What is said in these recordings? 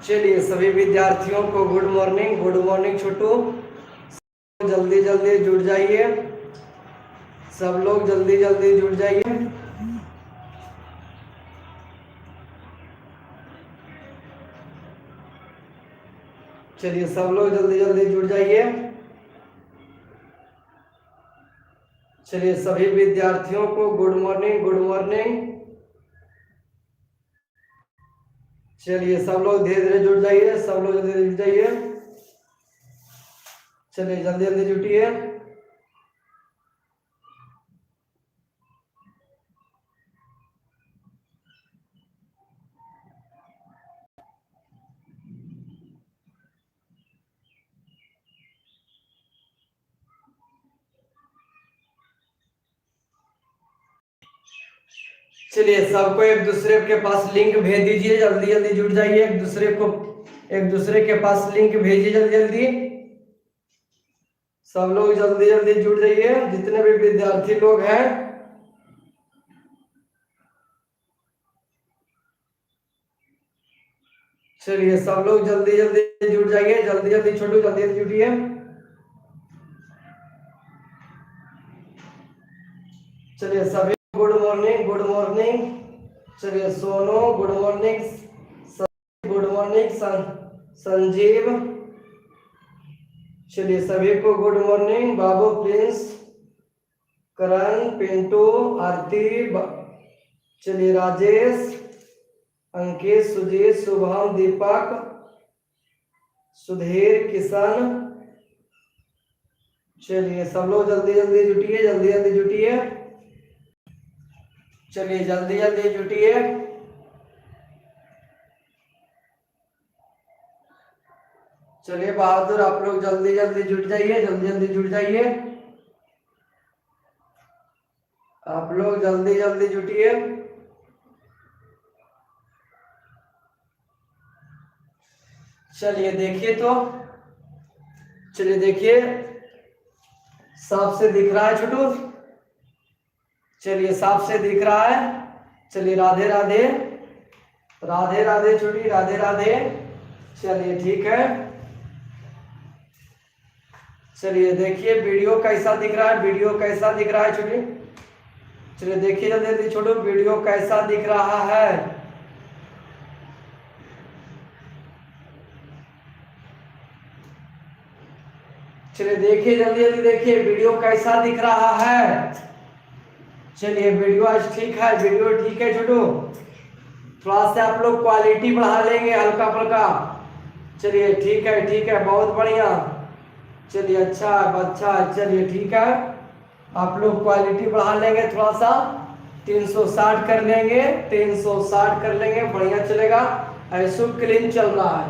चलिए सभी विद्यार्थियों को गुड मॉर्निंग छोटू। जल्दी जल्दी जुड़ जाइए, सब लोग जल्दी जल्दी जुड़ जाइए। चलिए सब लोग जल्दी जल्दी जुड़ जाइए। चलिए सभी विद्यार्थियों को गुड मॉर्निंग। चलिए सब लोग धीरे धीरे जुड़ जाइए, सब लोग जल्दी जुड़ जाइए। चलिए जल्दी जल्दी जुटिए। चलिए सबको एक दूसरे के पास लिंक भेज दीजिए, जल्दी जल्दी जुड़ जाइए। एक दूसरे के पास लिंक भेजिए जल्दी जल्दी। सब लोग जल्दी जल्दी जुड़ जाइए, जितने भी विद्यार्थी लोग हैं। चलिए सब लोग जल्दी जल्दी जुड़ जाइए, जल्दी जल्दी छोटू जल्दी जल्दी जुटिए। चलिए सभी गुड मॉर्निंग। चलिए सोनू गुड मॉर्निंग, संजीव। चलिए सभी को गुड मॉर्निंग। बाबू प्रिंस, करण, पिंटू, आरती। चलिए राजेश, अंकित, सुजीत, शुभम, दीपक, सुधीर, किशन। चलिए सब लोग जल्दी जल्दी जुटिए, जल्दी जल्दी जुटिए। चलिए जल्दी जल्दी जुटिए। चलिए बहादुर, आप लोग जल्दी जल्दी जुट जाइए, जल्दी जल्दी जुट जाइए। आप लोग जल्दी जल्दी जुटिए। चलिए देखिए तो, चलिए देखिए, साफ से दिख रहा है छोटू? चलिए साफ से दिख रहा है। चलिए राधे राधे, राधे राधे छोटी, राधे राधे। चलिए ठीक है। चलिए देखिए वीडियो कैसा दिख रहा है, वीडियो कैसा दिख रहा है छोटी? चलिए देखिए जल्दी जल्दी छोटू, वीडियो कैसा दिख रहा है? चलिए देखिए जल्दी जल्दी, देखिए वीडियो कैसा दिख रहा है? चलिए वीडियो आज ठीक है, वीडियो ठीक है छोटू। थोड़ा सा आप लोग क्वालिटी बढ़ा लेंगे हल्का फुल्का। चलिए ठीक है, बहुत बढ़िया। चलिए अच्छा, चलिए ठीक है। आप लोग क्वालिटी बढ़ा लेंगे थोड़ा सा, 360 कर लेंगे, 360 कर लेंगे, बढ़िया चलेगा। ऐसो क्लीन चल रहा है।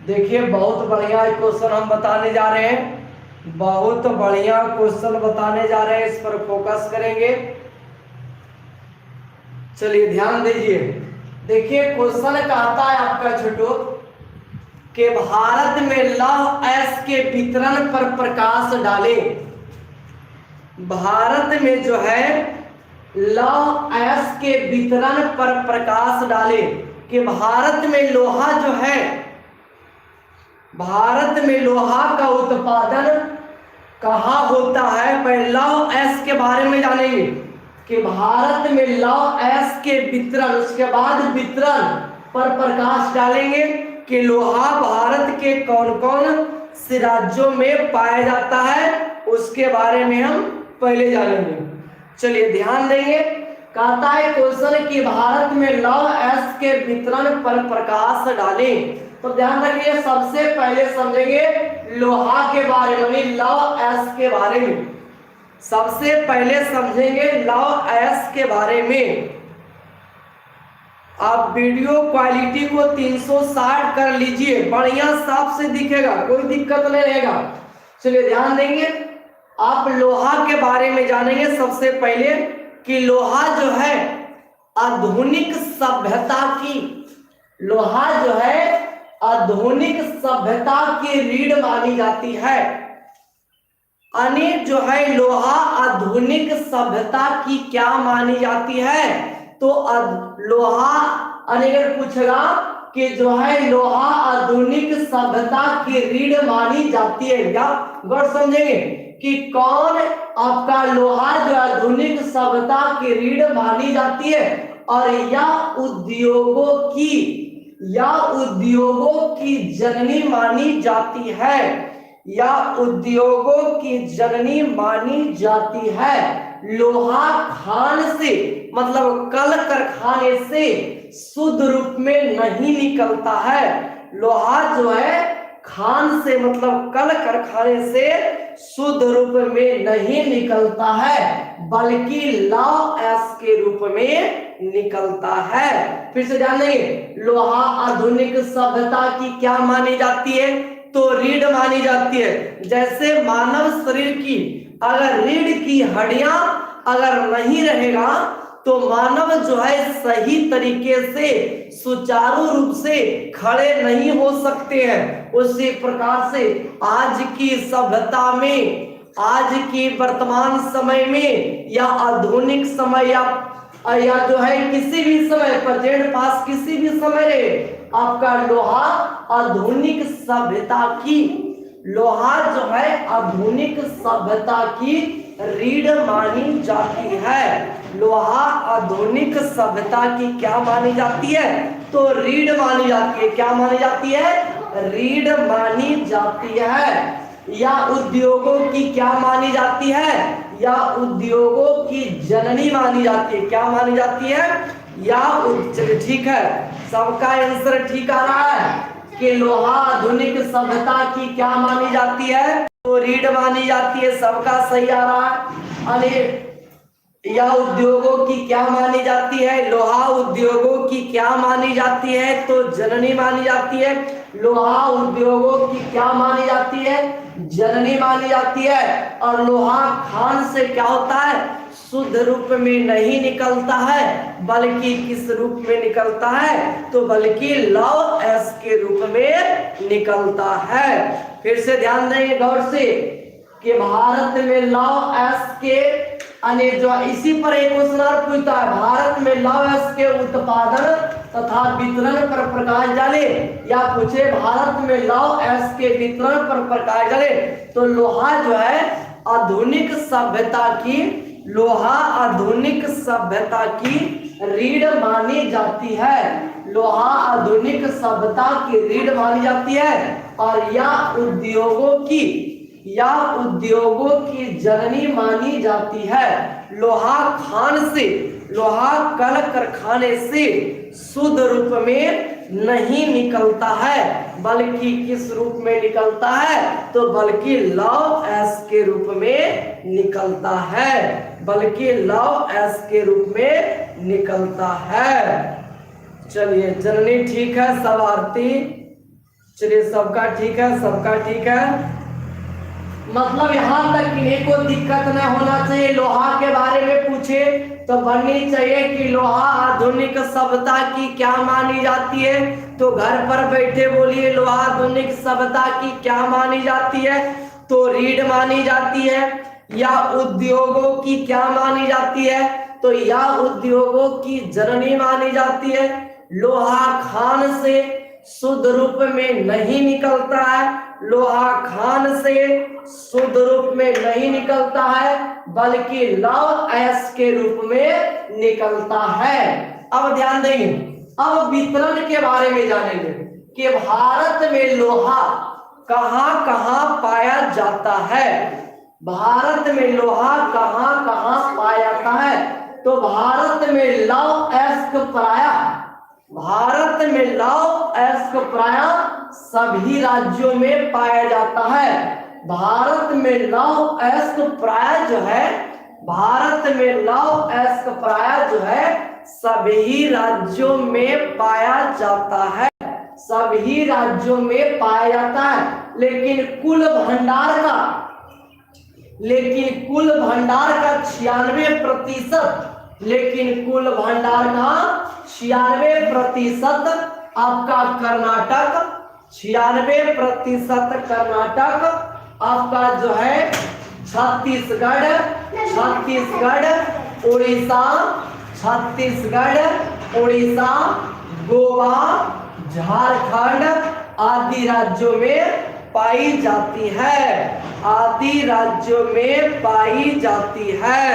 देखिए बहुत बढ़िया क्वेश्चन हम बताने जा रहे हैं, बहुत बढ़िया क्वेश्चन बताने जा रहे हैं, इस पर फोकस करेंगे। चलिए ध्यान दीजिए। देखिए क्वेश्चन कहता है आपका छोटू कि भारत में लौह अयस्क के वितरण पर प्रकाश डाले। भारत में जो है लौह अयस्क के वितरण पर प्रकाश डाले कि भारत में लोहा जो है, भारत में लोहा का उत्पादन कहाँ होता है। पहले लौह अयस्क के बारे में जानेंगे कि भारत में लौह अयस्क के वितरण, उसके बाद वितरण पर प्रकाश डालेंगे कि लोहा भारत के कौन कौन से राज्यों में पाया जाता है, उसके बारे में हम पहले जानेंगे। चलिए ध्यान देंगे। कहता है क्वेश्चन कि भारत में लौह अयस्क के वितरण पर प्रकाश डालें, तो ध्यान रखिए सबसे पहले समझेंगे लोहा के बारे में, लौह अयस्क के बारे में। सबसे पहले समझेंगे लौह अयस्क के बारे में। आप वीडियो क्वालिटी को 360 कर लीजिए, बढ़िया साफ से दिखेगा, कोई दिक्कत नहीं रहेगा। चलिए ध्यान देंगे। आप लोहा के बारे में जानेंगे सबसे पहले कि लोहा जो है आधुनिक सभ्यता की, लोहा जो है आधुनिक सभ्यता की रीढ़ मानी जाती है। यानी जो है लोहा आधुनिक सभ्यता की क्या मानी जाती है? तो लोहा, अगर पूछेगा कि जो है लोहा आधुनिक सभ्यता की रीढ़ मानी जाती है, क्या गौर समझेंगे कि कौन आपका लोहा जो आधुनिक सभ्यता की रीढ़ मानी जाती है, और या उद्योगों की जननी मानी जाती है, या उद्योगों की जननी मानी जाती है। लोहा खान से मतलब कल कारखाने से शुद्ध रूप में नहीं निकलता है। लोहा जो है खान से मतलब कल कारखाने से शुद्ध रूप में नहीं निकलता है, बल्कि लौह एस के रूप में निकलता है। फिर से ध्यान देंगे, लोहा आधुनिक सभ्यता की क्या मानी जाती है? तो रीढ़ मानी जाती है। जैसे मानव शरीर की अगर रीढ़ की हड्डियां अगर नहीं रहेगा तो मानव जो है सही तरीके से सुचारू रूप से खड़े नहीं हो सकते हैं। उसी प्रकार से आज की सभ्यता में, आज की वर्तमान समय में या आधुनिक समय या जो है किसी भी समय प्रेजेंट पास किसी भी समय रहे, आपका लोहा आधुनिक सभ्यता की, लोहा जो है आधुनिक सभ्यता की रीढ़ मानी जाती है। लोहा आधुनिक सभ्यता की क्या मानी जाती है? तो रीढ़ मानी जाती है। क्या मानी जाती है? रीढ़ मानी जाती है। या उद्योगों की क्या मानी जाती है? या उद्योगों की जननी मानी जाती है। क्या मानी जाती है? या ठीक है, सबका आंसर ठीक आ रहा है कि लोहा आधुनिक सभ्यता की क्या मानी जाती है? तो रीढ़ मानी जाती है। सबका सही आ रहा है। अरे या उद्योगों की क्या मानी जाती है? लोहा उद्योगों की क्या मानी जाती है? तो जननी मानी जाती है। लोहा उद्योगों की क्या मानी जाती है? जननी मानी जाती है। और लोहा खान से क्या होता है? शुद्ध रूप में नहीं निकलता है, बल्कि किस रूप में निकलता है? तो बल्कि लौह एस के रूप में निकलता है। फिर से ध्यान देंगे गौर से कि भारत में लौह एस के जो इसी पर एक क्वेश्चन और पूछता है, भारत में लौह एस के उत्पादन तथा वितरण पर प्रकाश डाले, या पूछे भारत में लौह एस के वितरण पर प्रकाश डाले। तो लोहा जो है आधुनिक सभ्यता की, लोहा आधुनिक सभ्यता की रीढ़ मानी जाती है। लोहा आधुनिक सभ्यता की रीढ़ मानी जाती है। और या उद्योगों की जननी मानी जाती है। लोहा खान से, लोहा कल कारखाने से शुद्ध रूप में नहीं निकलता है, बल्कि किस रूप में निकलता है? तो बल्कि लौह एस के रूप में निकलता है, बल्कि लौह एस के रूप में निकलता है। चलिए जननी ठीक है, सब आरती, चलिए सबका ठीक है, सबका ठीक है। मतलब यहाँ तक किन्हीं को दिक्कत न होना चाहिए। लोहा के बारे में पूछे तो बननी चाहिए कि लोहा आधुनिक सभ्यता की क्या मानी जाती है। तो घर पर बैठे बोलिए लोहा आधुनिक सभ्यता की क्या मानी जाती है? तो रीढ़ मानी जाती है। या उद्योगों की क्या मानी जाती है? तो या उद्योगों की जननी मानी जाती है। लोहा खान से शुद्ध रूप में नहीं निकलता है, लोहा खान से शुद्ध रूप में नहीं निकलता है, बल्कि लौह एस के रूप में निकलता है। अब ध्यान देंगे, अब वितरण के बारे में जानेंगे कि भारत में लोहा कहां कहां पाया जाता है। भारत में लोहा कहां कहां पाया जाता है? तो भारत में लौह एस्क प्राय, भारत में लौह एस्क प्राय सभी राज्यों में पाया जाता है। भारत में लौह एस्क प्राय जो है, भारत में लौह एस्क प्राय जो है सभी राज्यों में पाया जाता है, सभी राज्यों में पाया जाता है। लेकिन कुल भंडार का 96%, लेकिन कुल भंडार का 96% आपका कर्नाटक, 96% कर्नाटक, आपका जो है छत्तीसगढ़, उड़ीसा, छत्तीसगढ़, उड़ीसा, गोवा, झारखंड आदि राज्यों में पाई जाती है, आदि राज्यों में पाई जाती है।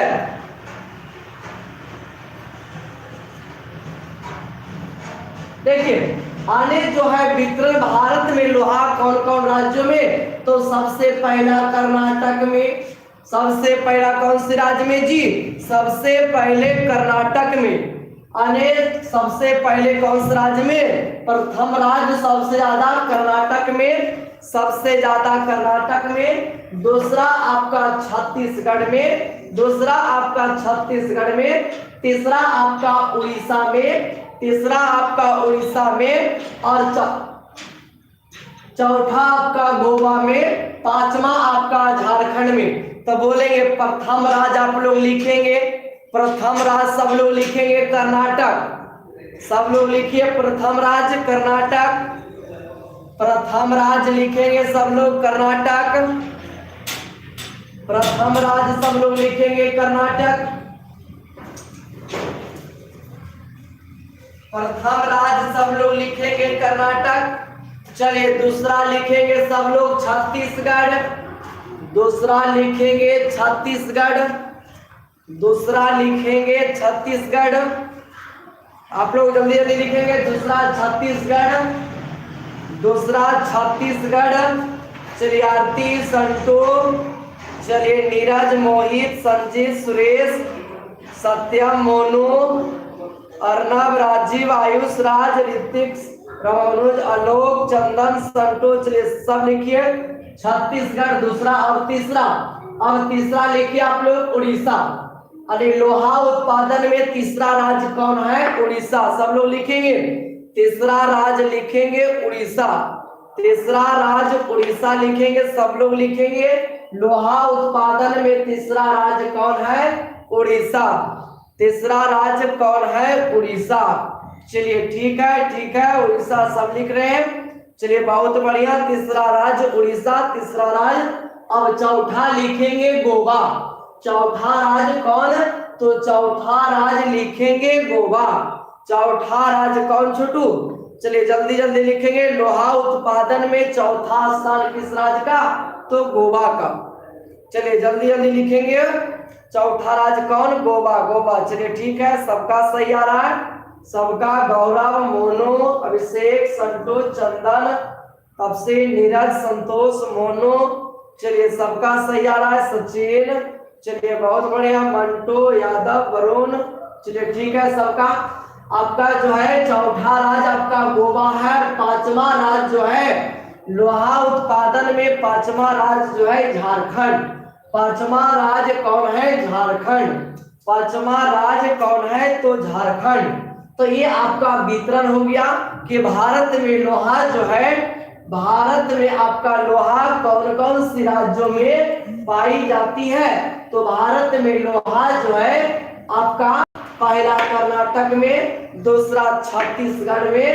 देखिए आने जो है वितरण भारत में लोहा कौन कौन राज्यों में, तो सबसे पहला कर्नाटक में, सबसे पहला कौन से राज्य में जी, सबसे पहले कर्नाटक में। अनेक सबसे पहले कौन से राज्य में, प्रथम राज्य सबसे ज्यादा कर्नाटक में, सबसे ज्यादा कर्नाटक में। दूसरा आपका छत्तीसगढ़ में, दूसरा आपका छत्तीसगढ़ में। तीसरा आपका उड़ीसा में, तीसरा आपका उड़ीसा में। और चौथा आपका गोवा में। पांचवा आपका झारखंड में। तो बोलेंगे प्रथम राज्य आप लोग लिखेंगे, प्रथम राज्य सब लोग लिखेंगे कर्नाटक, सब लोग लिखिए प्रथम राज्य कर्नाटक, प्रथम राज्य लिखेंगे सब लोग कर्नाटक, प्रथम राज्य सब लोग लिखेंगे कर्नाटक, प्रथम राज्य सब लोग लिखेंगे कर्नाटक। चलिए दूसरा लिखेंगे सब लोग छत्तीसगढ़, दूसरा लिखेंगे छत्तीसगढ़, दूसरा लिखेंगे छत्तीसगढ़। आप लोग जल्दी जल्दी लिखेंगे। दूसरा छत्तीसगढ़, दूसरा छत्तीसगढ़। चलिए आरती, संतू, चलिए नीरज, मोहित, संजीत, सुरेश, सत्यम, मोनू, अर्नब, राजीव, आयुष, राज, ऋतिक, रमनुज, आलोक, चंदन, संतू। चलिए सब लिखिए छत्तीसगढ़ दूसरा। और तीसरा, अब तीसरा लिखिए आप लोग उड़ीसा। अरे लोहा उत्पादन में तीसरा राज्य कौन है, उड़ीसा। सब लोग लिखेंगे तीसरा राज्य लिखेंगे उड़ीसा, तीसरा राज्य उड़ीसा लिखेंगे, सब लोग लिखेंगे। लोहा उत्पादन में तीसरा राज्य कौन है, उड़ीसा। तीसरा राज्य कौन है, उड़ीसा। चलिए ठीक है, ठीक है, उड़ीसा सब लिख रहे हैं। चलिए बहुत बढ़िया, तीसरा राज्य उड़ीसा, तीसरा राज्य। अब चौथा लिखेंगे गोवा। चौथा राज्य कौन, तो चौथा राज्य लिखेंगे गोवा। चौथा राज्य कौन छोटू, चलिए जल्दी जल्दी लिखेंगे। लोहा उत्पादन में चौथा स्थान किस राज्य का, तो गोवा का। चलिए जल्दी जल्दी लिखेंगे। चौथा राज्य कौन, गोवा, गोवा। चलिए ठीक है, सबका सही आ रहा है, सबका। गौरव, मोनू, अभिषेक, संतोष, चंदन, तब से नीरज, संतोष, मोनू। चलिए सबका सही आ रहा है। सचिन, चलिए बहुत बढ़िया। मंटू, यादव, वरुण। चलिए ठीक है सबका। आपका जो है चौथा राज्य आपका गोवा है। पांचवा राज्य जो है लोहा उत्पादन में, पांचवा राज्य जो है झारखंड। पांचवा राज्य कौन है, झारखंड। पांचवा राज्य कौन है, तो झारखंड। तो ये आपका वितरण हो गया कि भारत में लोहा जो है, भारत में आपका लोहा कौन कौन सी राज्यों में पाई जाती है। तो भारत में लोहा जो है आपका पहला कर्नाटक में, दूसरा छत्तीसगढ़ में,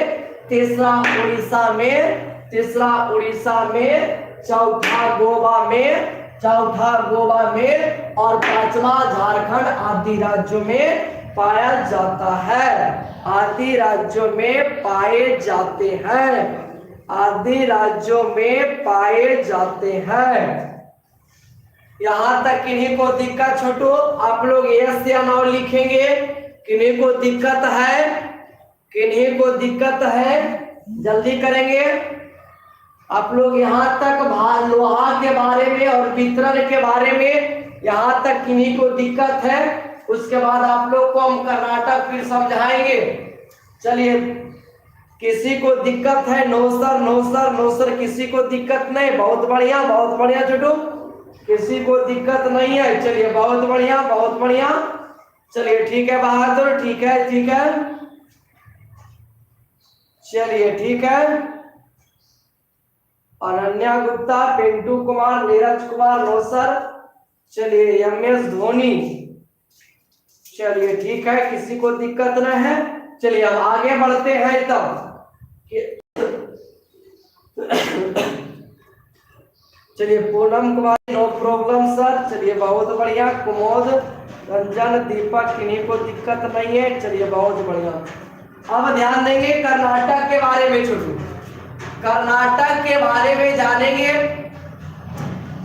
तीसरा उड़ीसा में, तीसरा उड़ीसा में, चौथा गोवा में, चौथा गोवा में, और पांचवा झारखंड आदि राज्यों में पाया जाता है, आदि राज्यों में पाए जाते हैं, आदि राज्यों में पाए जाते हैं। यहां तक किन्हीं को दिक्कत छोटू, आप लोग यस या नो लिखेंगे। किन्हीं को दिक्कत है, किन्हीं को दिक्कत है, जल्दी करेंगे। आप लोग यहाँ तक लोहा के बारे में और वितरण के बारे में यहाँ तक किन्हीं को दिक्कत है, उसके बाद आप लोग को हम कर्नाटक फिर समझाएंगे। चलिए किसी को दिक्कत है, no sir, no sir, no sir, किसी को दिक्कत नहीं, बहुत बढ़िया, बहुत बढ़िया छोटू, किसी को दिक्कत नहीं है। चलिए बहुत बढ़िया, बहुत बढ़िया। चलिए ठीक है बहादुर, ठीक है, ठीक है, चलिए ठीक है। Ananya Gupta, Pintu Kumar, Neeraj Kumar, no sir. चलिए एमएस धोनी, चलिए ठीक है, किसी को दिक्कत न है। चलिए अब आगे बढ़ते हैं। तब चलिए पूनम कुमारी, नो प्रॉब्लम सर। चलिए बहुत बढ़िया। कुमोद, रंजन, दीपक, किन्हीं को दिक्कत नहीं है। चलिए बहुत बढ़िया। अब ध्यान देंगे कर्नाटक के बारे में। छोटू, कर्नाटक के बारे में जानेंगे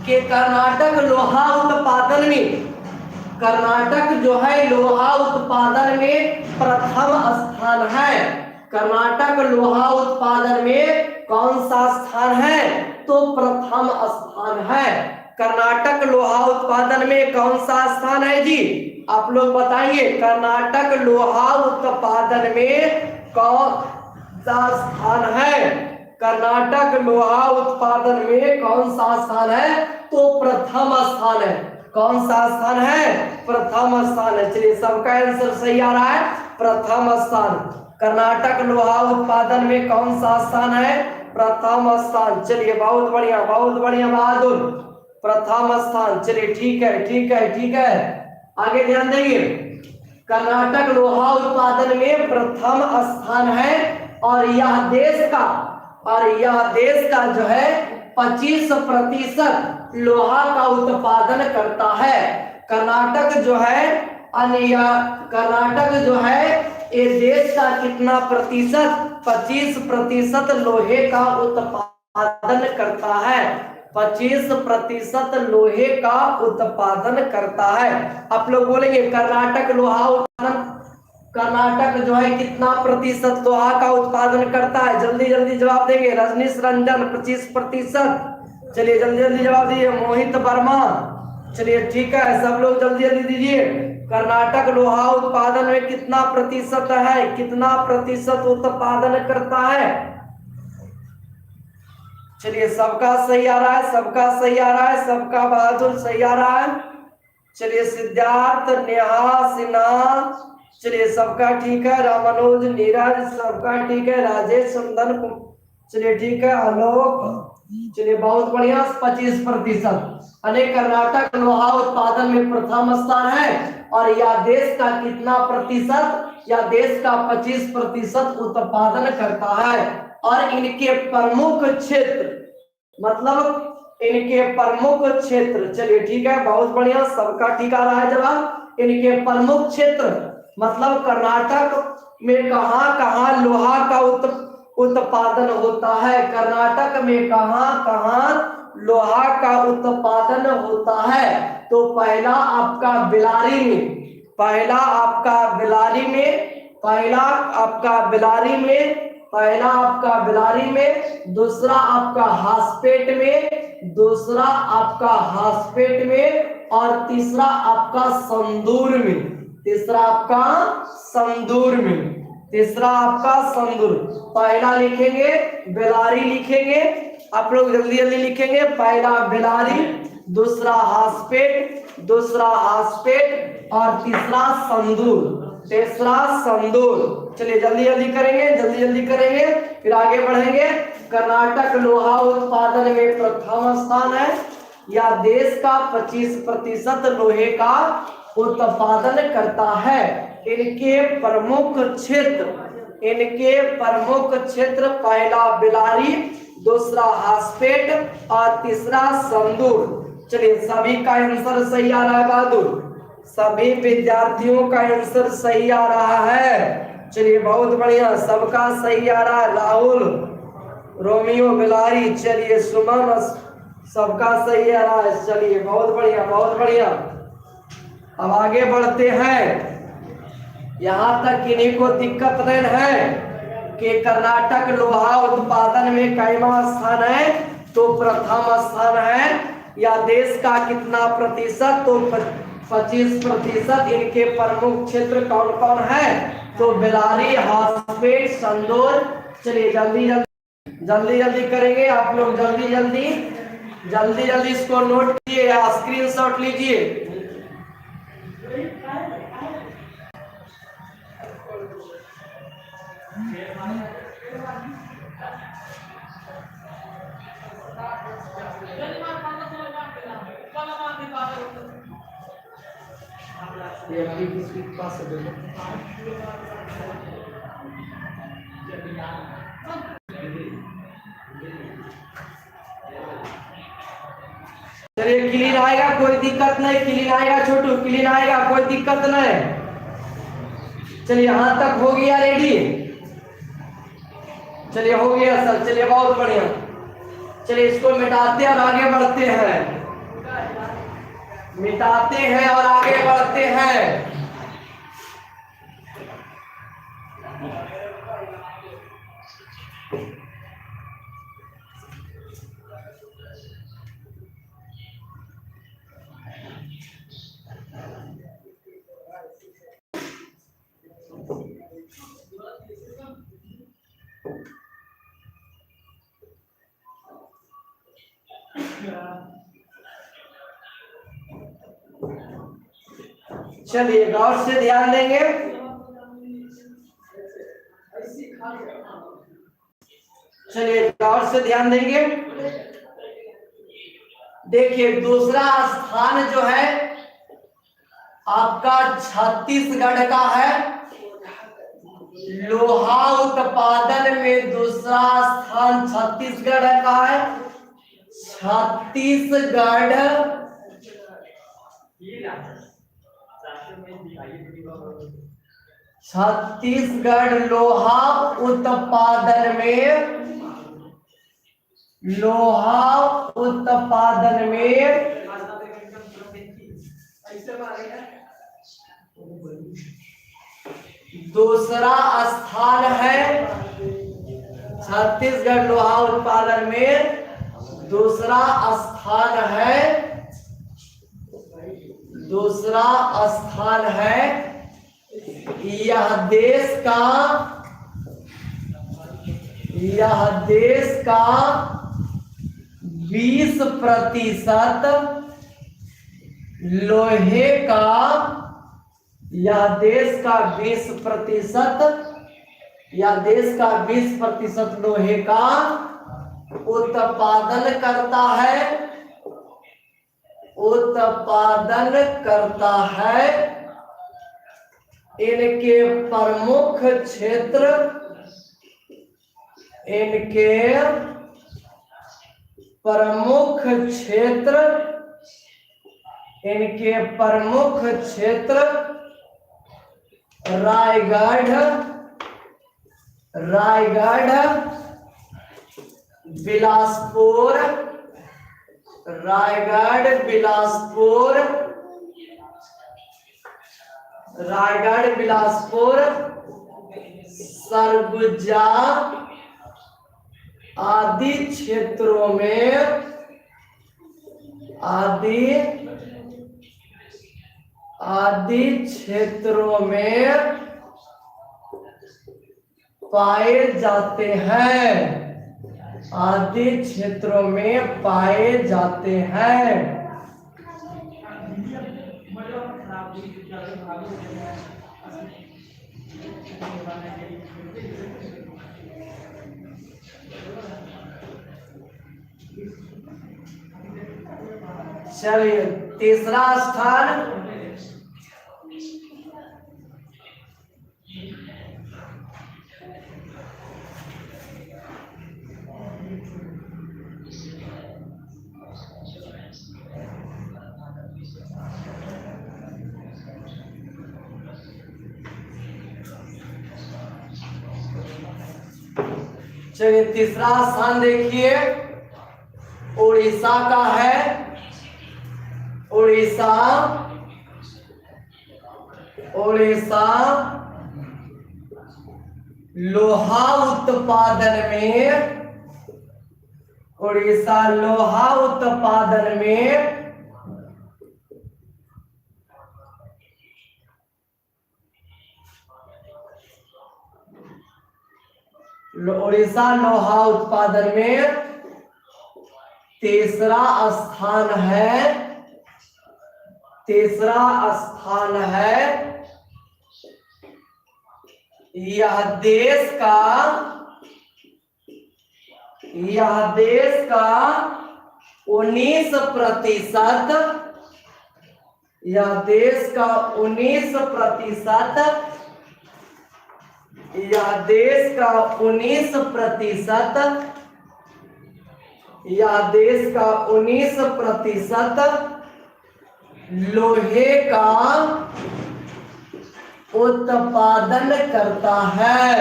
कि कर्नाटक लोहा उत्पादन में, कर्नाटक जो है लोहा उत्पादन में प्रथम स्थान है। कर्नाटक लोहा उत्पादन में कौन सा स्थान है? तो प्रथम स्थान है। कर्नाटक लोहा उत्पादन में कौन सा स्थान है जी? आप लोग बताएंगे। कर्नाटक लोहा उत्पादन में कौन सा स्थान है? कर्नाटक लोहा उत्पादन में कौन सा स्थान है? तो प्रथम स्थान है। कौन सा स्थान है? प्रथम स्थान है। चलिए सबका आंसर सही आ रहा है, प्रथम स्थान। कर्नाटक लोहा उत्पादन में कौन सा स्थान है? प्रथम स्थान। चलिए बहुत बढ़िया, बहुत बढ़िया, बहादुर, प्रथम स्थान। चलिए ठीक है, ठीक है, ठीक है। आगे ध्यान देंगे। कर्नाटक लोहा उत्पादन में प्रथम स्थान है और यह देश का जो है 25% लोहा का उत्पादन करता है। कर्नाटक जो है कर्नाटक जो है ये देश का कितना प्रतिशत? 25% लोहे का उत्पादन करता है। 25% लोहे का उत्पादन करता है। आप लोग बोलेंगे कर्नाटक लोहा उत्पादन, कर्नाटक जो है कितना प्रतिशत लोहा का उत्पादन करता है? जल्दी जल्दी जवाब देंगे। रजनीश रंजन 25%। चलिए जल्दी जल्दी जवाब दीजिए। मोहित वर्मा, चलिए ठीक है, सब लोग जल्दी जल्दी दीजिए। कर्नाटक लोहा उत्पादन में कितना प्रतिशत है? कितना प्रतिशत उत्पादन करता है? चलिए सबका सही आ रहा है, सबका सही आ रहा है, सबका बहादुर सही आ रहा है। चलिए सिद्धार्थ, नेहा, सिन्हा, चलिए सबका ठीक है। रामानुज, नीरज, सबका ठीक है। राजेश, चंदन, चलिए ठीक है। आलोक, चलिए बहुत बढ़िया, 25%। अनेक कर्नाटक लोहा उत्पादन में प्रथम स्थान है और यह देश का कितना प्रतिशत? यह देश का 25% उत्पादन करता है। और इनके प्रमुख क्षेत्र, मतलब इनके प्रमुख क्षेत्र, चलिए ठीक है, बहुत बढ़िया, सबका ठीक आ रहा है जवाब। इनके प्रमुख क्षेत्र मतलब कर्नाटक में कहां कहां लोहा का उत्पादन होता है? कर्नाटक में कहां कहां लोहा का उत्पादन होता है? तो पहला आपका बेल्लारी में, पहला आपका बेल्लारी में, पहला आपका बेल्लारी में, पहला आपका बेल्लारी में, दूसरा आपका हासपेट में, दूसरा आपका हासपेट में, और तीसरा आपका संदूर में, तीसरा आपका संदूर में, तीसरा आपका संदूर। पहला लिखेंगे बेल्लारी, लिखेंगे आप लोग जल्दी जल्दी लिखेंगे। पहला बेल्लारी, दूसरा हासपेट, दूसरा हासपेट, और तीसरा संदूर, तीसरा संदूर। चलिए जल्दी जल्दी करेंगे, जल्दी जल्दी करेंगे, फिर आगे बढ़ेंगे। कर्नाटक लोहा उत्पादन में प्रथम स्थान है। या देश का 25% लोहे का उत्पादन करता है। इनके प्रमुख क्षेत्र, इनके प्रमुख क्षेत्र, पहला बेल्लारी, दूसरा हासपेट और तीसरा संदूर। चलिए सभी का आंसर सही आ रहा है बहादुर, सभी विद्यार्थियों का आंसर सही आ रहा है। चलिए बहुत बढ़िया, सबका सही आ रहा है। राहुल, रोमियो, बेल्लारी, चलिए सुमन, सबका सही आ रहा है। चलिए बहुत बढ़िया, बहुत बढ़िया। अब आगे बढ़ते हैं। यहाँ तक किन्हीं को दिक्कत नहीं है कि कर्नाटक लोहा उत्पादन में कैमा स्थान है? तो प्रथम स्थान है। या देश का कितना प्रतिशत? तो 25%। इनके प्रमुख क्षेत्र कौन कौन है? तो बेल्लारी, हासपेट, संदूर। चलिए जल्दी जल्दी जल्दी जल्दी करेंगे आप लोग, जल्दी जल्दी जल्दी जल्दी इसको नोट कीजिए या स्क्रीनशॉट लीजिए। ये अभी किसके पास है? चलिए क्लीन आएगा, कोई दिक्कत नहीं। क्लीन आएगा छोटू, क्लीन आएगा, कोई दिक्कत नहीं। चलिए यहाँ तक हो गया रेडी। चलिए हो गया सर, चलिए बहुत बढ़िया। चलिए इसको मिटाते और आगे बढ़ते हैं, मिटाते हैं और आगे बढ़ते हैं। चलिए गौर से ध्यान देंगे। चलिए गौर से ध्यान देंगे। देखिए दूसरा स्थान जो है आपका छत्तीसगढ़ का है। लोहा उत्पादन में दूसरा स्थान छत्तीसगढ़ का है। छत्तीसगढ़ छत्तीसगढ़ लोहा उत्पादन में, लोहा उत्पादन में दूसरा स्थान है। छत्तीसगढ़ लोहा उत्पादन में दूसरा स्थान है, दूसरा स्थान है। यह देश का 20% लोहे का, यह देश का 20%, यह देश का 20% लोहे का उत्पादन करता है, उत्पादन करता है। इनके प्रमुख क्षेत्र, इनके प्रमुख क्षेत्र, इनके प्रमुख क्षेत्र रायगढ़, रायगढ़, बिलासपुर, रायगढ़, बिलासपुर, रायगढ़, बिलासपुर, सरगुजा आदि क्षेत्रों में, आदि क्षेत्रों में पाए जाते हैं, आदि क्षेत्रों में पाए जाते हैं। चलिए तीसरा स्थान चलिए तीसरा स्थान देखिए उड़ीसा का है। उड़ीसा, उड़ीसा लोहा उत्पादन में, उड़ीसा लोहा उत्पादन में उड़ीसा लोहा उत्पादन में तीसरा स्थान है, तीसरा स्थान है। यह देश का 19%, यह देश का 19%, यह देश का 19% यह देश का 19% लोहे का उत्पादन करता है,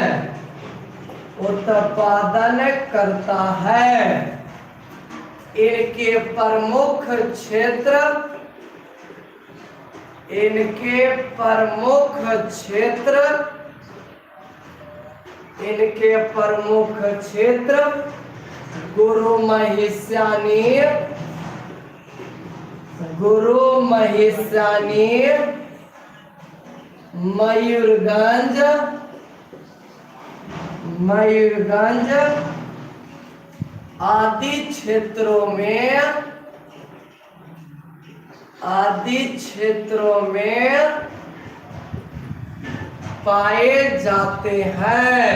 उत्पादन करता है। इनके प्रमुख क्षेत्र, इनके प्रमुख क्षेत्र, इनके प्रमुख क्षेत्र गुरु महिष्यानी, गुरु महिष्यानी, मयूरगंज, मयूरगंज आदि क्षेत्रों में, आदि क्षेत्रों में पाए जाते हैं,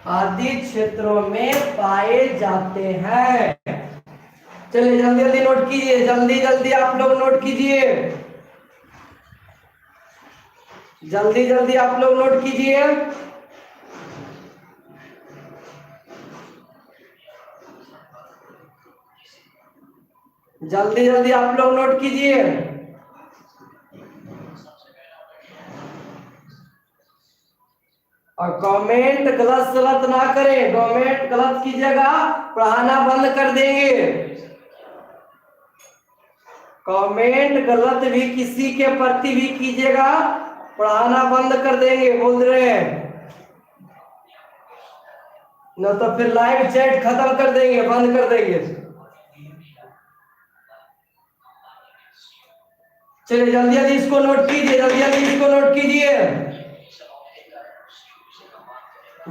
आदि क्षेत्रों में पाए जाते हैं। चलिए जल्दी जल्दी नोट कीजिए, जल्दी जल्दी आप लोग नोट कीजिए, जल्दी जल्दी आप लोग नोट कीजिए। जल्दी जल्दी आप लोग नोट कीजिए। और कमेंट गलत सलत ना करें, कमेंट गलत कीजिएगा पढ़ाना बंद कर देंगे। कमेंट गलत भी किसी के प्रति भी कीजिएगा पढ़ाना बंद कर देंगे, बोल रहे हैं न तो फिर लाइव चैट खत्म कर देंगे, बंद कर देंगे। चलिए जल्दी जल्दी इसको नोट कीजिए, जल्दी जल्दी इसको नोट कीजिए,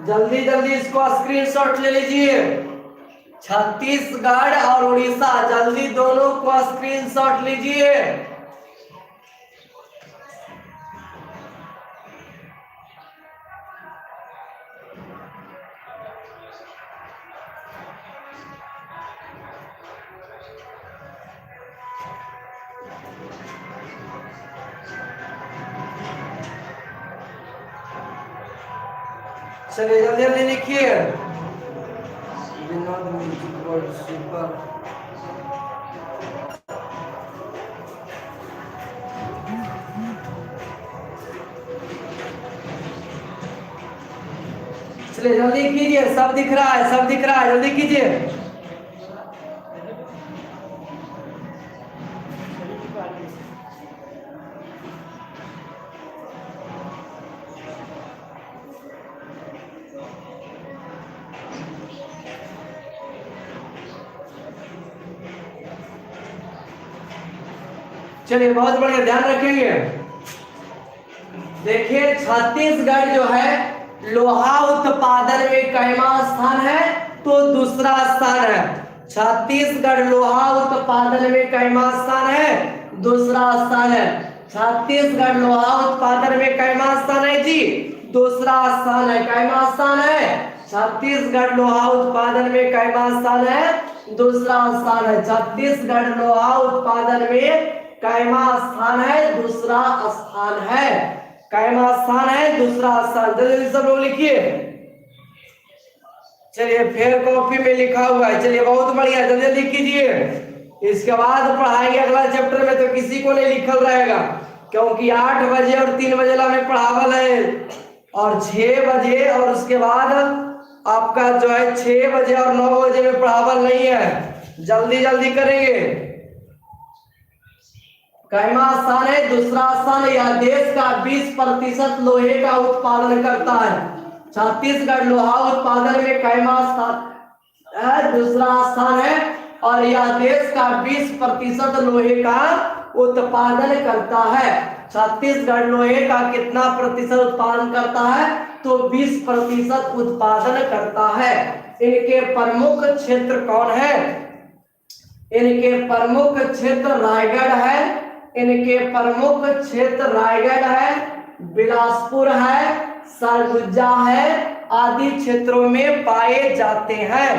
जल्दी जल्दी इसको स्क्रीनशॉट ले लीजिए। छत्तीसगढ़ और उड़ीसा जल्दी दोनों को स्क्रीनशॉट लीजिए। चलिए जल्दी जल्दी लिखिए। Vinod music world super. चलिए जल्दी कीजिए, सब दिख रहा है, सब दिख रहा है, जल्दी कीजिए। चलिए बहुत बढ़िया, ध्यान रखेंगे। देखिए छत्तीसगढ़ जो है लोहा उत्पादन में कैमा स्थान है, तो दूसरा स्थान है। छत्तीसगढ़ लोहा उत्पादन में कैमा स्थान है, दूसरा स्थान है। छत्तीसगढ़ लोहा उत्पादन में कैमा स्थान है जी, दूसरा स्थान है। कैमा स्थान है छत्तीसगढ़ लोहा उत्पादन में, कैमा स्थान है, दूसरा स्थान है। छत्तीसगढ़ लोहा उत्पादन में कैमा स्थान है, दूसरा स्थान है। कैमा स्थान है, दूसरा स्थान। जल्दी सब लोग लिखिए। चलिए फिर कॉपी में लिखा हुआ है। चलिए बहुत बढ़िया, जल्दी जल्दी कीजिए। इसके बाद पढ़ाएंगे अगला चैप्टर में, तो किसी को नहीं लिखल रहेगा, क्योंकि 8 बजे और 3 बजे हमें पढ़ावल है, और 6 बजे और उसके बाद आपका जो है 6 बजे और 9 बजे में पढ़ावल नहीं है। जल्दी जल्दी करेंगे। कैमा स्थान है, दूसरा स्थान है। यह देश का 20% लोहे का उत्पादन करता है। छत्तीसगढ़ लोहा उत्पादन में कैमा स्थान है, दूसरा स्थान है, और यह देश का 20% लोहे का उत्पादन करता है। छत्तीसगढ़ लोहे का कितना प्रतिशत उत्पादन करता है, तो 20% उत्पादन करता है। इनके प्रमुख क्षेत्र कौन है? इनके प्रमुख क्षेत्र रायगढ़ है, इनके प्रमुख क्षेत्र रायगढ़ है, बिलासपुर है, सरगुजा है, आदि क्षेत्रों में पाए जाते हैं।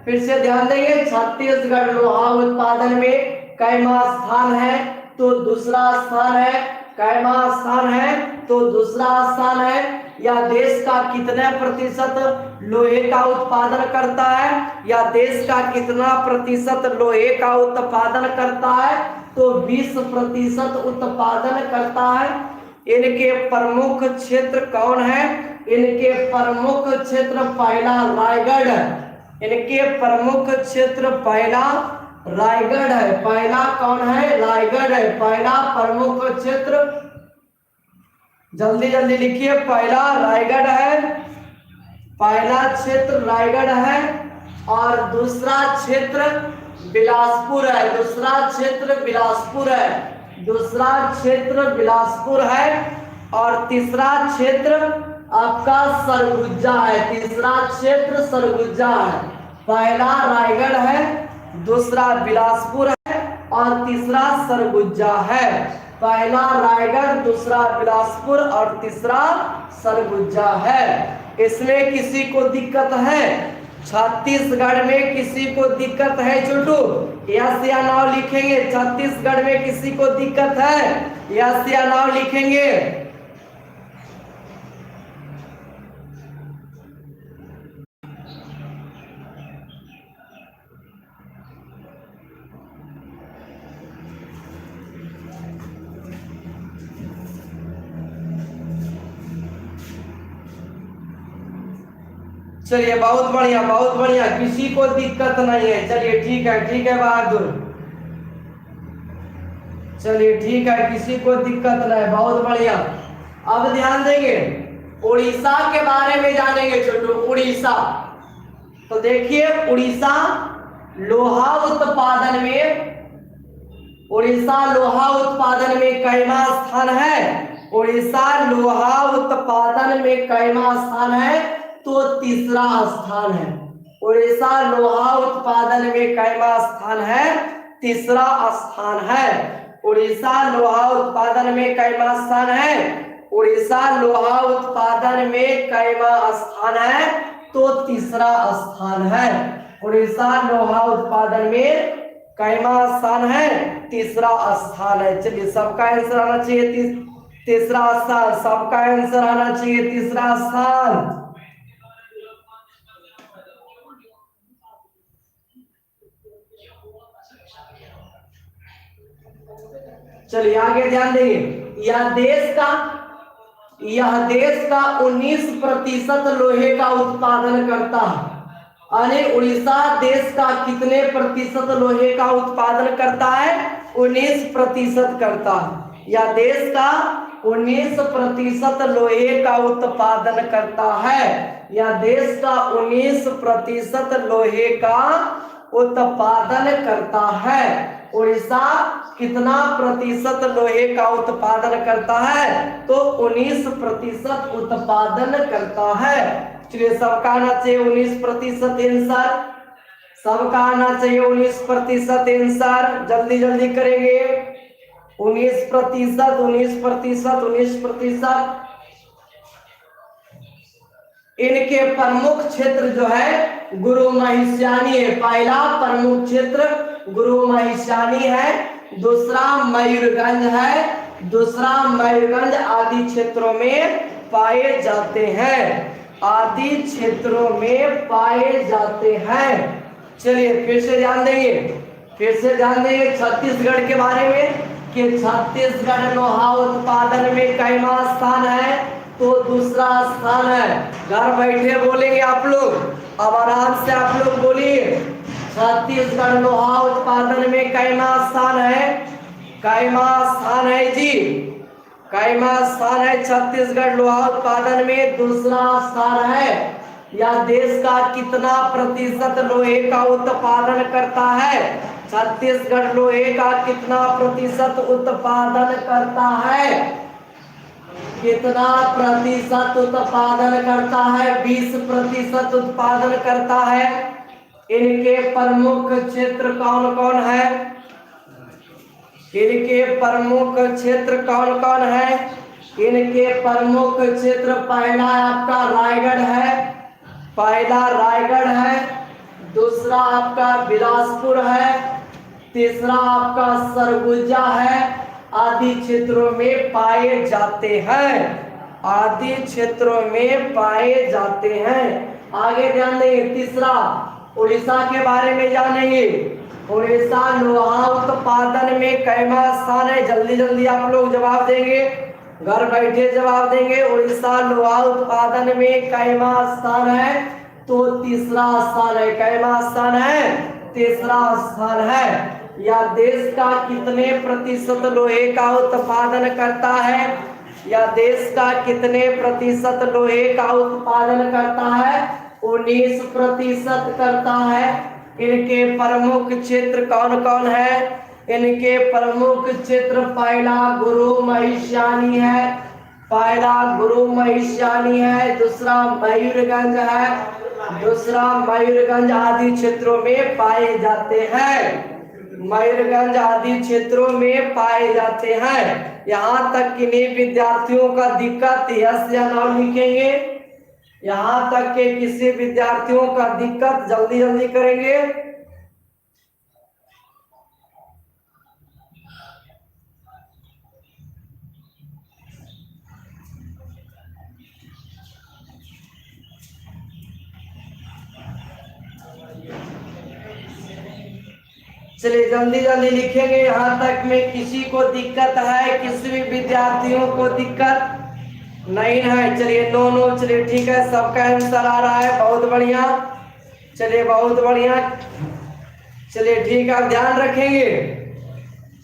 फिर से ध्यान देंगे, छत्तीसगढ़ लोहा उत्पादन में कैमा स्थान है, तो दूसरा स्थान है। कैमा स्थान है तो दूसरा स्थान है। या देश का कितने प्रतिशत लोहे का उत्पादन करता है, या देश का कितना प्रतिशत लोहे का उत्पादन करता है, तो 20% उत्पादन करता है। इनके प्रमुख क्षेत्र कौन है? इनके प्रमुख क्षेत्र पहला रायगढ़ है। इनके प्रमुख क्षेत्र पहला रायगढ़ है। पहला कौन है? रायगढ़ है पहला प्रमुख क्षेत्र। जल्दी जल्दी लिखिए, पहला रायगढ़ है, पहला क्षेत्र रायगढ़ है और दूसरा क्षेत्र बिलासपुर है। दूसरा क्षेत्र बिलासपुर है। दूसरा क्षेत्र बिलासपुर है और तीसरा क्षेत्र आपका सरगुजा है। तीसरा क्षेत्र सरगुजा है। पहला रायगढ़ है, दूसरा बिलासपुर है और तीसरा सरगुजा है। पहला रायगढ़, दूसरा बिलासपुर और तीसरा सरगुजा है। इसमें किसी को दिक्कत है? छत्तीसगढ़ में किसी को दिक्कत है? छोटू यस या नो लिखेंगे। छत्तीसगढ़ में किसी को दिक्कत है? यस या नो लिखेंगे। चलिए बहुत बढ़िया, बहुत बढ़िया, किसी को दिक्कत नहीं है। चलिए ठीक है, ठीक है बहादुर, चलिए ठीक है, किसी को दिक्कत नहीं, बहुत बढ़िया। अब ध्यान देंगे, उड़ीसा के बारे में जानेंगे छोटू। उड़ीसा, तो देखिए उड़ीसा लोहा उत्पादन में, उड़ीसा लोहा उत्पादन में कैमा स्थान है? उड़ीसा लोहा उत्पादन में कैमा स्थान है? तो तीसरा स्थान है। उड़ीसा लोहा उत्पादन में कैमा स्थान है? तीसरा स्थान है। उड़ीसा लोहा उत्पादन में कैमा स्थान है? उड़ीसा लोहा उत्पादन में कैमा स्थान है? तो तीसरा स्थान है। उड़ीसा लोहा उत्पादन में कैमा स्थान है? तीसरा स्थान है। चलिए सबका आंसर आना चाहिए तीसरा स्थान। सबका आंसर आना चाहिए तीसरा स्थान। चलिए आगे ध्यान देंगे। यह देश का 19% लोहे का उत्पादन करता है। यानी उड़ीसा देश का कितने प्रतिशत लोहे का उत्पादन करता है? 19% करता है। यह देश का 19% लोहे का उत्पादन करता है। यह देश का 19% लोहे का उत्पादन करता है। उड़ीसा कितना प्रतिशत लोहे का उत्पादन करता है? तो 19% उत्पादन करता है। चलिए सबका आना चाहिए 19% आंसर। सबका आना चाहिए 19% आंसर। जल्दी जल्दी करेंगे। 19%, 19%, 19%। इनके प्रमुख क्षेत्र जो है गुरु महिष्यानी है। पहला प्रमुख क्षेत्र गुरु महिष्यानी है, दूसरा मयूरगंज है। दूसरा मयूरगंज आदि क्षेत्रों में पाए जाते हैं। आदि क्षेत्रों में पाए जाते हैं। चलिए फिर से ध्यान देंगे, फिर से ध्यान देंगे छत्तीसगढ़ के बारे में कि छत्तीसगढ़ लोहा उत्पादन में कैमा स्थान है? तो दूसरा स्थान है। घर बैठे बोलेंगे आप लोग, अब आराम से आप लोग बोलिए। छत्तीसगढ़ लोहा उत्पादन में कैमा स्थान है? कैमा स्थान है जी, कैमा स्थान है छत्तीसगढ़ लोहा उत्पादन में? दूसरा स्थान है। यह देश का कितना प्रतिशत लोहे का उत्पादन करता है? छत्तीसगढ़ लोहे का कितना प्रतिशत उत्पादन करता है? कितना प्रतिशत उत्पादन करता है? 20% उत्पादन करता है। इनके प्रमुख क्षेत्र कौन कौन है? इनके प्रमुख क्षेत्र कौन कौन है? इनके प्रमुख क्षेत्र पहला आपका रायगढ़ है, पहला रायगढ़ है, दूसरा आपका बिलासपुर है, तीसरा आपका सरगुजा है आदि क्षेत्रों में पाए जाते हैं, आदि क्षेत्रों में पाए जाते हैं। आगे ध्यान देंगे। तीसरा, उड़ीसा के बारे में जानेंगे। उड़ीसा लोहा उत्पादन में कैमा स्थान है? जल्दी जल्दी आप लोग जवाब देंगे, घर बैठे जवाब देंगे। उड़ीसा लोहा उत्पादन में कैमा स्थान है? तो तीसरा स्थान है। कैमा स्थान है? तीसरा स्थान है। या देश का कितने प्रतिशत लोहे का उत्पादन करता है? या देश का कितने प्रतिशत लोहे का उत्पादन करता है? 19% करता है। इनके प्रमुख क्षेत्र कौन कौन है? इनके प्रमुख क्षेत्र पहला गुरु महिष्यानी है, पहला गुरु महिष्यानी है, दूसरा मयूरगंज है, दूसरा मयूरगंज आदि क्षेत्रों में पाए जाते हैं। मयूरगंज आदि क्षेत्रों में पाए जाते हैं। यहाँ तक किन्हीं विद्यार्थियों का दिक्कत यस या नो लिखेंगे। यहाँ तक के किसी विद्यार्थियों का दिक्कत जल्दी जल्दी करेंगे। चलिए जल्दी जल्दी लिखेंगे। यहाँ तक में किसी को दिक्कत है? किसी भी विद्यार्थियों को दिक्कत नहीं है? चलिए नो नो, चलिए ठीक है, सबका आंसर आ रहा है, बहुत बढ़िया। चलिए बहुत बढ़िया, चलिए ठीक है, आप ध्यान रखेंगे।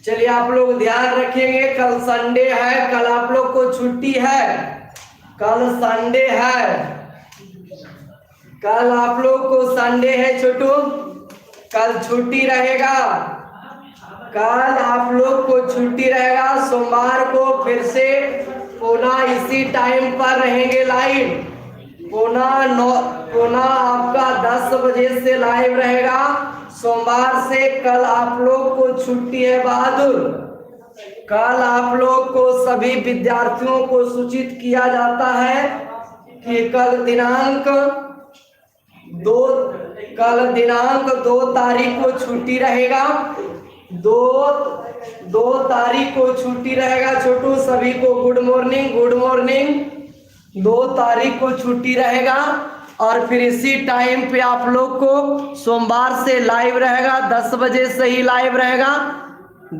चलिए आप लोग ध्यान रखेंगे। कल संडे है, कल आप लोग को छुट्टी है, कल संडे है, कल आप लोग को संडे है छोटू, कल छुट्टी रहेगा, कल आप लोग को छुट्टी रहेगा। सोमवार को फिर से पुनः इसी टाइम पर रहेंगे लाइव, पुनः आपका 10 बजे से लाइव रहेगा। सोमवार से कल आप लोग को छुट्टी है बहादुर। कल आप लोग को सभी विद्यार्थियों को सूचित किया जाता है कि कल दिनांक 2 तारीख को छुट्टी रहेगा। 2 तारीख को छुट्टी रहेगा। छोटू सभी को गुड मॉर्निंग, गुड मॉर्निंग। 2 तारीख को छुट्टी रहेगा और फिर इसी टाइम पे आप लोग को सोमवार से लाइव रहेगा। 10 बजे से ही लाइव रहेगा,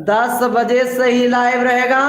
10 बजे से ही लाइव रहेगा।